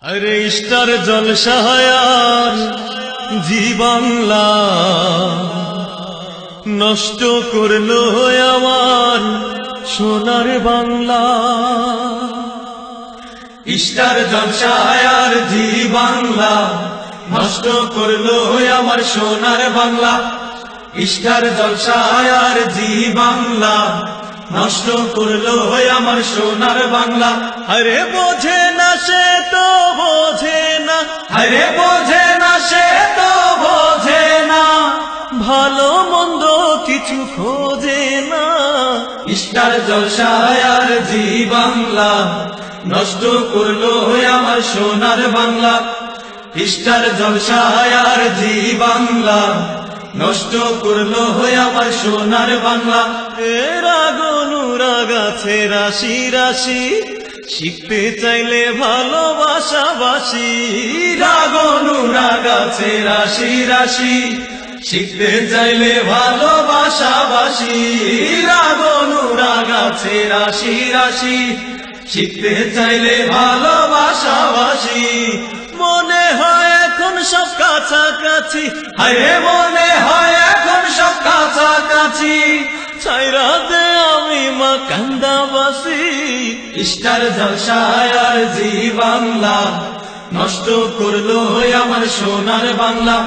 আরে স্টার জলসায়ার জি বাংলা নষ্ট করলো আমার সোনার বাংলা। স্টার জলসায়ার জি বাংলা নষ্ট করলো আমার সোনার বাংলা। স্টার জলসায়ার জি বাংলা নষ্ট করলো আমার সোনার বাংলা। আরে বোঝে না সে তো বোঝে না, আরে বোঝে না সে তো বোঝে না, ভালো মন্দ কিছু খোঁজে না। স্টার জলসায়ার জি বাংলা নষ্ট করলো আমার সোনার বাংলা। স্টার জলসায়ার জি বাংলা নষ্ট করলো আমার সোনার বাংলা। এর আগুনুরাগ আছে রাশি রাশি, শিখতে চাইলে ভালোবাসা বাসি। আগুনুরাগ আছে রাশি রাশি, শিখতে চাইলে ভালোবাসা বাসি। আগুনুরাগ আছে রাশি রাশি, শিখতে চাইলে ভালোবাসা বাসি। মনে হয় এখন সব কাছাকাছি, হায় মনে হয় এখন সব কাছাকাছি, ছাইরা দে আমি মা কান্দাবাসী। স্টার জলসায়ার জি বাংলা নষ্ট করলো আমার সোনার বাংলা।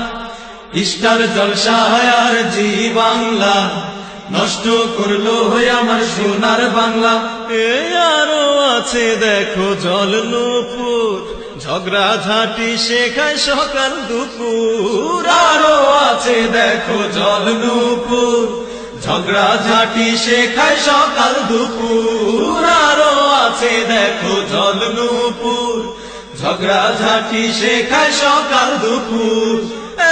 স্টার জলসায়ার জি বাংলা নষ্ট করলো আমার সোনার বাংলা। এ আরো আছে দেখো জল নূপুর, ঝগড়া ঝাঁটি শেখায় সকাল দুপুর। আরো আছে দেখো জল নূপুর, ঝগড়া ঝাঁটি শেখায় সকাল দুপুর। আরো আছে দেখো জল নূপুর, ঝগড়া ঝাঁটি শেখায় সকাল দুপুর।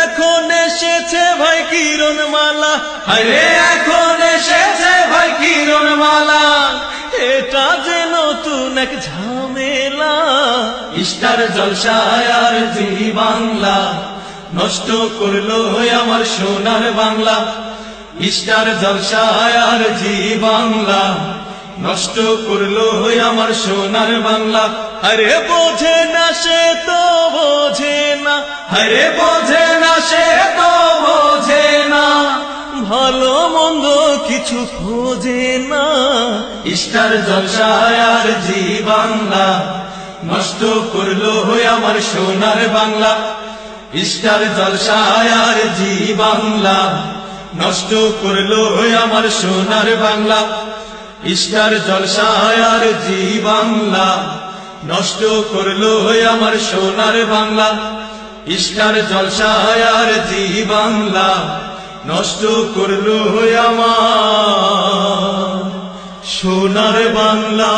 এখন এসেছে ভাই কিরণ মালা, আরে এখন এসেছে ভাই কিরণ মালা, এটা যে নতুন এক ঝামেলা। স্টার জলসায়ার জি বাংলা নষ্ট করলো আমার সোনার বাংলা। স্টার জলসায়ার জি বাংলা নষ্ট করলো আমার সোনার বাংলা। আরে বোঝে না সে তো বোঝে না, আরে বোঝে না সে তো বোঝে না, ভালো মন্দ কিছু খোঁজে না। স্টার জলসায়ার জি বাংলা নষ্ট করলো আমার সোনার বাংলা। স্টার জলসায়ার জি বাংলা নষ্ট করলো আমার সোনার বাংলা। স্টার জলসায়ার জি বাংলা নষ্ট করলো আমার সোনার বাংলা। স্টার জলসায়ার জি বাংলা নষ্ট করলো আমার সোনার বাংলা।